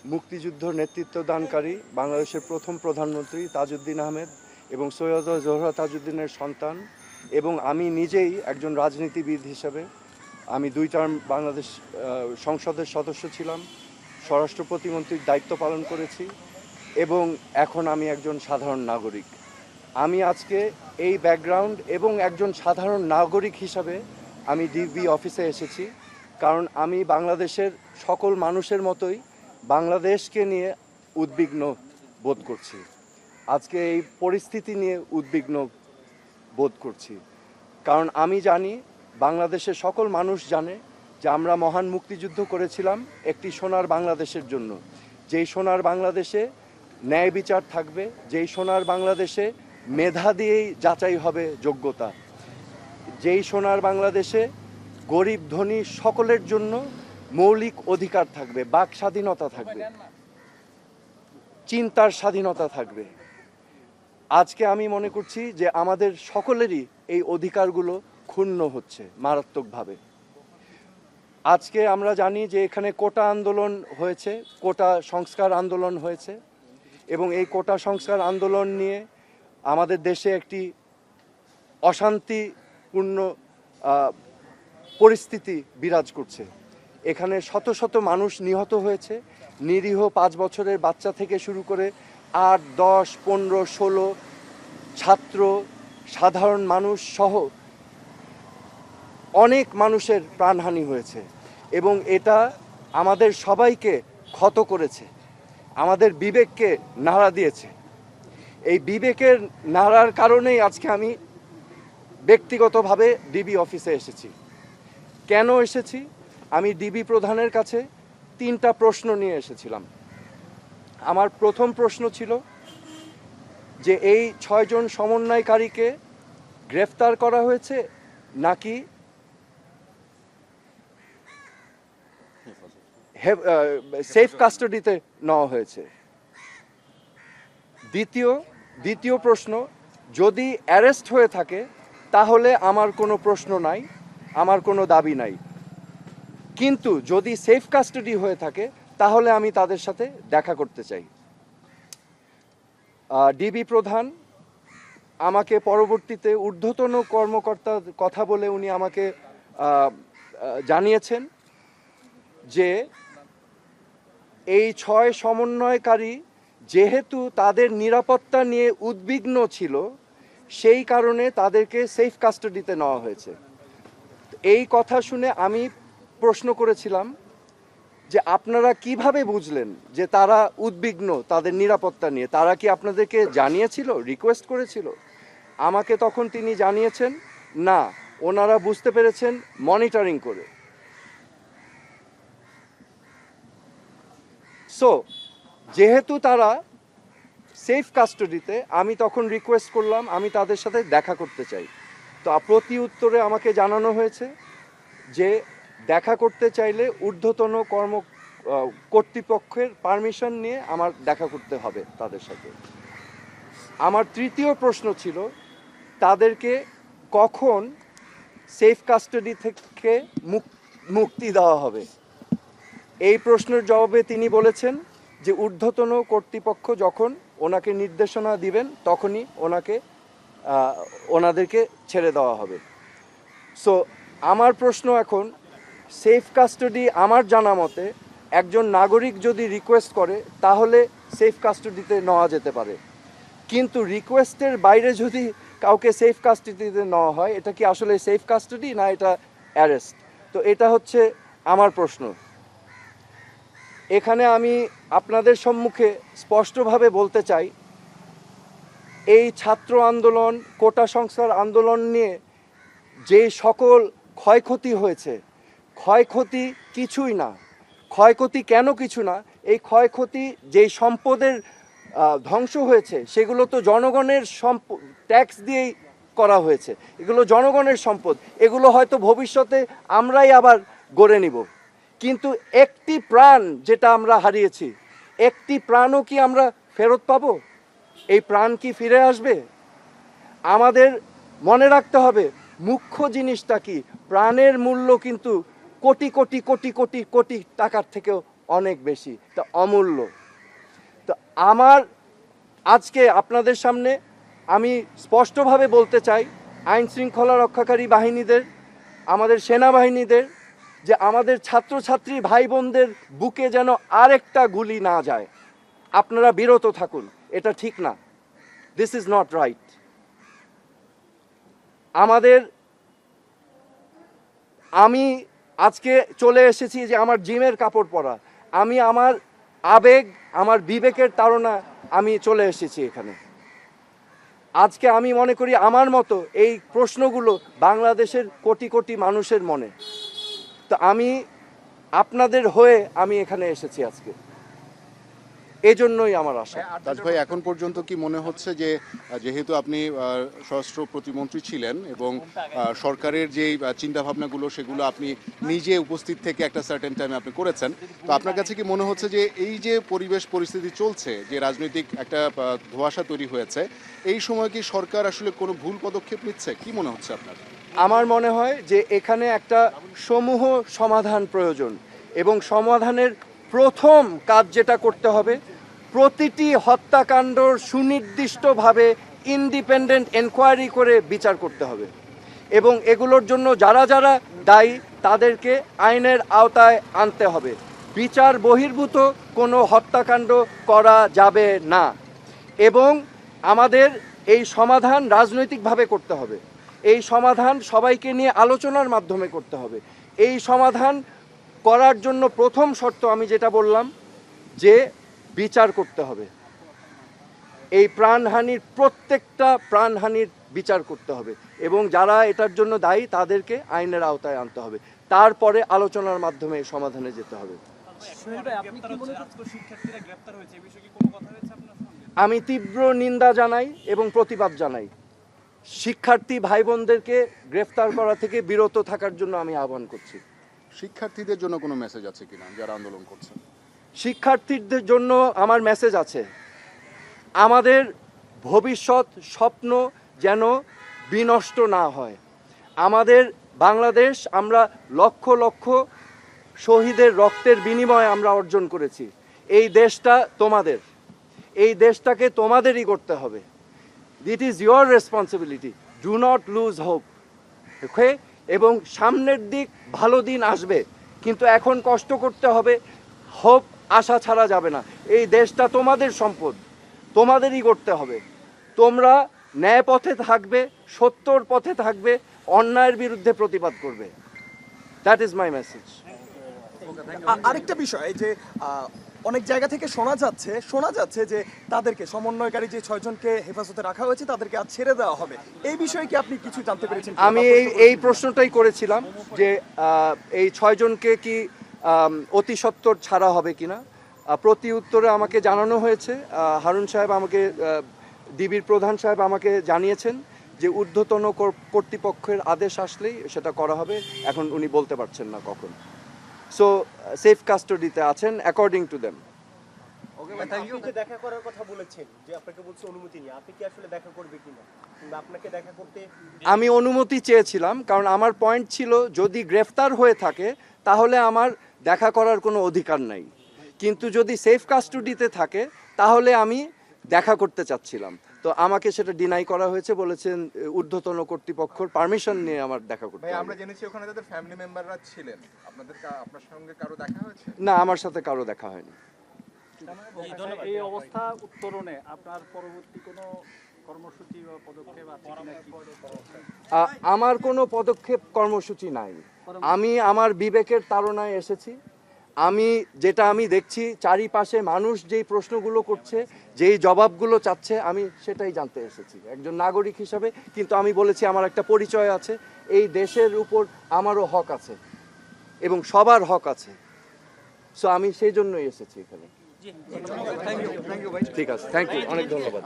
মুক্তিযুদ্ধ নেতৃত্বদানকারী বাংলাদেশের প্রথম প্রধানমন্ত্রী তাজউদ্দিন আহমেদ এবং সৈয়দ জোহরা তাজউদ্দিনের সন্তান, এবং আমি নিজেই একজন রাজনীতিবিদ হিসেবে আমি 2 টার্ম বাংলাদেশ সংসদের সদস্য ছিলাম, স্বরাষ্ট্র প্রতিমন্ত্রীর দায়িত্ব পালন করেছি এবং এখন আমি একজন সাধারণ নাগরিক। আমি আজকে এই ব্যাকগ্রাউন্ড এবং একজন সাধারণ নাগরিক হিসাবে আমি ডিবি অফিসে এসেছি, কারণ আমি বাংলাদেশের সকল মানুষের মতোই বাংলাদেশকে নিয়ে উদ্বিগ্ন বোধ করছি। আজকে এই পরিস্থিতি নিয়ে উদ্বিগ্ন বোধ করছি, কারণ আমি জানি, বাংলাদেশের সকল মানুষ জানে যে আমরা মহান মুক্তিযুদ্ধ করেছিলাম একটি সোনার বাংলাদেশের জন্য, যেই সোনার বাংলাদেশে ন্যায় বিচার থাকবে, যেই সোনার বাংলাদেশে মেধা দিয়েই যাচাই হবে যোগ্যতা, যেই সোনার বাংলাদেশে গরিব ধনী সকলের জন্য মৌলিক অধিকার থাকবে, বাক স্বাধীনতা থাকবে, চিন্তার স্বাধীনতা থাকবে। আজকে আমি মনে করছি যে আমাদের সকলেরই এই অধিকারগুলো ক্ষুণ্ণ হচ্ছে মারাত্মকভাবে। আজকে আমরা জানি যে এখানে কোটা আন্দোলন হয়েছে, কোটা সংস্কার আন্দোলন হয়েছে, এবং এই কোটা সংস্কার আন্দোলন নিয়ে আমাদের দেশে একটি অশান্তিপূর্ণ পরিস্থিতি বিরাজ করছে। এখানে শত শত মানুষ নিহত হয়েছে, নিরীহ 5 বছরের বাচ্চা থেকে শুরু করে 8, 10, 15, 16 ছাত্র, সাধারণ মানুষ সহ অনেক মানুষের প্রাণহানি হয়েছে, এবং এটা আমাদের সবাইকে ক্ষত করেছে, আমাদের বিবেককে নাড়া দিয়েছে। এই বিবেকের নাড়ার কারণেই আজকে আমি ব্যক্তিগতভাবে ডিবি অফিসে এসেছি। কেন এসেছি? আমি ডিবি প্রধানের কাছে 3টা প্রশ্ন নিয়ে এসেছিলাম। আমার প্রথম প্রশ্ন ছিল যে এই 6 জন সমন্বয়কারীকে গ্রেফতার করা হয়েছে নাকি সেফ কাস্টাডিতে নেওয়া হয়েছে। দ্বিতীয় প্রশ্ন, যদি অ্যারেস্ট হয়ে থাকে তাহলে আমার কোনো প্রশ্ন নাই, আমার কোনো দাবি নাই, কিন্তু যদি সেফ কাস্টাডি হয়ে থাকে তাহলে আমি তাদের সাথে দেখা করতে চাই। ডিবি প্রধান আমাকে পরবর্তীতে ঊর্ধ্বতন কর্মকর্তার কথা বলে উনি আমাকে জানিয়েছেন যে এই 6 সমন্বয়কারী যেহেতু তাদের নিরাপত্তা নিয়ে উদ্বিগ্ন ছিল, সেই কারণে তাদেরকে সেফ কাস্টাডিতে নেওয়া হয়েছে। এই কথা শুনে আমি প্রশ্ন করেছিলাম যে আপনারা কিভাবে বুঝলেন যে তারা উদ্বিগ্ন তাদের নিরাপত্তা নিয়ে? তারা কি আপনাদেরকে জানিয়েছিল, রিকোয়েস্ট করেছিল? আমাকে তখন তিনি জানিয়েছেন না, ওনারা বুঝতে পেরেছেন মনিটরিং করে। সো যেহেতু তারা সেফ কাস্টাডিতে, আমি তখন রিকোয়েস্ট করলাম আমি তাদের সাথে দেখা করতে চাই। তো প্রতি উত্তরে আমাকে জানানো হয়েছে যে দেখা করতে চাইলে ঊর্ধ্বতন কর্তৃপক্ষের পারমিশন নিয়ে আমার দেখা করতে হবে তাদের সাথে। আমার তৃতীয় প্রশ্ন ছিল তাদেরকে কখন সেফ কাস্টাডি থেকে মুক্তি দেওয়া হবে। এই প্রশ্নের জবাবে তিনি বলেছেন যে ঊর্ধ্বতন কর্তৃপক্ষ যখন ওনাকে নির্দেশনা দিবেন তখনই ওনাদেরকে ছেড়ে দেওয়া হবে। সো আমার প্রশ্ন এখন, সেফ কাস্টাডি আমার জানা মতে একজন নাগরিক যদি রিকোয়েস্ট করে তাহলে সেফ কাস্টাডিতে নেওয়া যেতে পারে, কিন্তু রিকোয়েস্টের বাইরে যদি কাউকে সেফ কাস্টাডিতে নেওয়া হয়, এটা কি আসলে সেফ কাস্টাডি না এটা অ্যারেস্ট? তো এটা হচ্ছে আমার প্রশ্ন। এখানে আমি আপনাদের সম্মুখে স্পষ্টভাবে বলতে চাই, এই ছাত্র আন্দোলন, কোটা সংস্কার আন্দোলন নিয়ে যে সকল ক্ষয়ক্ষতি হয়েছে, ক্ষয়ক্ষতি কিছুই না। ক্ষয়ক্ষতি কেন কিছু না? এই ক্ষয়ক্ষতি যেই সম্পদের ধ্বংস হয়েছে সেগুলো তো জনগণের ট্যাক্স দিয়েই করা হয়েছে, এগুলো জনগণের সম্পদ, এগুলো হয়তো ভবিষ্যতে আমরাই আবার গড়ে নিব, কিন্তু একটি প্রাণ যেটা আমরা হারিয়েছি, একটি প্রাণও কি আমরা ফেরত পাবো? এই প্রাণ কি ফিরে আসবে? আমাদের মনে রাখতে হবে মুখ্য জিনিসটা কি, প্রাণের মূল্য কিন্তু কোটি কোটি কোটি কোটি কোটি টাকার থেকেও অনেক বেশি, তা অমূল্য। তো আমার আজকে আপনাদের সামনে আমি স্পষ্টভাবে বলতে চাই আইন শৃঙ্খলা রক্ষাকারী বাহিনীদের, আমাদের সেনাবাহিনীদের, যে আমাদের ছাত্রছাত্রী ভাই বোনদের বুকে যেন আরেকটা গুলি না যায়। আপনারা বিরত থাকুন, এটা ঠিক না, দিস ইজ নট রাইট। আমি আজকে চলে এসেছি যে আমার জিমের কাপড় পরা, আমি আমার আবেগ, আমার বিবেকের তাড়না আমি চলে এসেছি এখানে। আজকে আমি মনে করি আমার মতো এই প্রশ্নগুলো বাংলাদেশের কোটি কোটি মানুষের মনে। তো আমি আপনাদের হয়ে আমি এখানে এসেছি আজকে, এই জন্যই আমার আশা। তাজ ভাই, এখন পর্যন্ত কি মনে হচ্ছে যে যেহেতু আপনি স্বরাষ্ট্র প্রতিমন্ত্রী ছিলেন এবং সরকারের যে চিন্তাভাবনাগুলো সেগুলো আপনি নিজে উপস্থিত থেকে একটা সার্টেন টাইমে আপনি করেছেন, তো আপনার কাছে কি মনে হচ্ছে যে এই যে পরিবেশ পরিস্থিতি চলছে, যে রাজনৈতিক একটা ধোঁয়াশা তৈরি হয়েছে, এই সময় কি সরকার আসলে কোনো ভুল পদক্ষেপ নিচ্ছে, কি মনে হচ্ছে আপনার? আমার মনে হয় যে এখানে একটা সমূহ সমাধান প্রয়োজন, এবং সমাধানের প্রথম কাজ যেটা করতে হবে, প্রতিটি হত্যাকাণ্ড সুনির্দিষ্টভাবে ইন্ডিপেন্ডেন্ট এনকোয়ারি করে বিচার করতে হবে, এবং এগুলোর জন্য যারা যারা দায়ী তাদেরকে আইনের আওতায় আনতে হবে। বিচার বহির্ভূত কোনো হত্যাকাণ্ড করা যাবে না, এবং আমাদের এই সমাধান রাজনৈতিকভাবে করতে হবে। এই সমাধান সবাইকে নিয়ে আলোচনার মাধ্যমে করতে হবে। এই সমাধান করার জন্য প্রথম শর্ত আমি যেটা বললাম, যে বিচার করতে হবে। এই প্রাণহানির প্রত্যেকটা প্রাণহানির বিচার করতে হবে, এবং যারা এটার জন্য দায়ী তাদেরকে আইনের আওতায় আনতে হবে। তারপরে আলোচনার মাধ্যমে এই সমাধানে যেতে হবে। আমি তীব্র নিন্দা জানাই এবং প্রতিবাদ জানাই। শিক্ষার্থী ভাই বোনদেরকে গ্রেফতার করা থেকে বিরত থাকার জন্য আমি আহ্বান করছি। শিক্ষার্থীদের জন্য কোনো মেসেজ আছে কিনা যারা আন্দোলন করছেন? শিক্ষার্থীদের জন্য আমার মেসেজ আছে, আমাদের ভবিষ্যৎ স্বপ্ন যেন বিনষ্ট না হয়। আমাদের বাংলাদেশ আমরা লক্ষ লক্ষ শহীদের রক্তের বিনিময়ে আমরা অর্জন করেছি। এই দেশটা তোমাদের, এই দেশটাকে তোমাদেরই করতে হবে। It is your responsibility, do not lose hope. Okay, এবং সামনের দিক ভালো দিন আসবে, কিন্তু এখন কষ্ট করতে হবে, হোপ আশা ছাড়া যাবে না। এই দেশটা তোমাদের সম্পদ, তোমাদেরই করতে হবে। তোমরা ন্যায় পথে থাকবে, সত্যর পথে থাকবে, অন্যায়ের বিরুদ্ধে প্রতিবাদ করবে। That is my message. আরেকটা বিষয় যে অনেক জায়গা থেকে শোনা যাচ্ছে যে তাদেরকে সমন্বয়কারী যে 6 জনকে হেফাজতে রাখা হয়েছে তাদেরকে আজ ছেড়ে দেওয়া হবে। এই বিষয়ে কি আপনি কিছু জানতে পেরেছেন? আমি এই প্রশ্নটাই করেছিলাম যে এই 6 জনকে কি অতি সত্বর ছাড়া হবে কিনা। প্রতি উত্তরে আমাকে জানানো হয়েছে, হারুন সাহেব আমাকে, ডিবির প্রধান সাহেব আমাকে জানিয়েছেন যে ঊর্ধ্বতন কর্তৃপক্ষের আদেশ আসলেই সেটা করা হবে। এখন উনি বলতে পারছেন না কখন। সো সেফ কাস্টোডিতে আছেন অ্যাকর্ডিং টু দেম। আপনি যে দেখা করার কথা বলেছেন, যে আপনাকে বলছে অনুমতি নিয়ে, আপনি কি আসলে দেখা করবে কিনা, কিংবা আপনাকে দেখা করতে? আমি অনুমতি চেয়েছিলাম, কারণ আমার পয়েন্ট ছিল যদি গ্রেফতার হয়ে থাকে তাহলে আমার দেখা করার কোনো অধিকার নাই, কিন্তু যদি সেফ কাস্টোডিতে থাকে তাহলে আমি দেখা করতে চাচ্ছিলাম। তো আমাকে সেটা ডিনাই করা হয়েছে, বলেছেন ঊর্ধ্বতন কর্তৃপক্ষের পারমিশন নিয়ে আমার দেখা করতে ভাই, হবে। আমরা জেনেছি ওখানে তাদের ফ্যামিলি মেম্বাররা ছিলেন, আপনার সঙ্গে কারো দেখা হয়েছে? না, আমার সাথে কারো দেখা হয়নি। এই অবস্থা উত্তরণে আপনার পরবর্তী কোনো কর্মসূচি বা পদক্ষেপ আছে কিনা? আমার কোনো পদক্ষেপ কর্মসূচি নাই। আমি আমার বিবেকের তাড়নায় এসেছি। যেটা আমি দেখছি চারিপাশে মানুষ যেই প্রশ্নগুলো করছে, যেই জবাবগুলো চাচ্ছে, আমি সেটাই জানতে এসেছি একজন নাগরিক হিসাবে। কিন্তু আমি বলেছি আমার একটা পরিচয় আছে, এই দেশের উপর আমারও হক আছে এবং সবার হক আছে। সো আমি সেই জন্যই এসেছি এখানে। ঠিক আছে, থ্যাংক ইউ, অনেক ধন্যবাদ।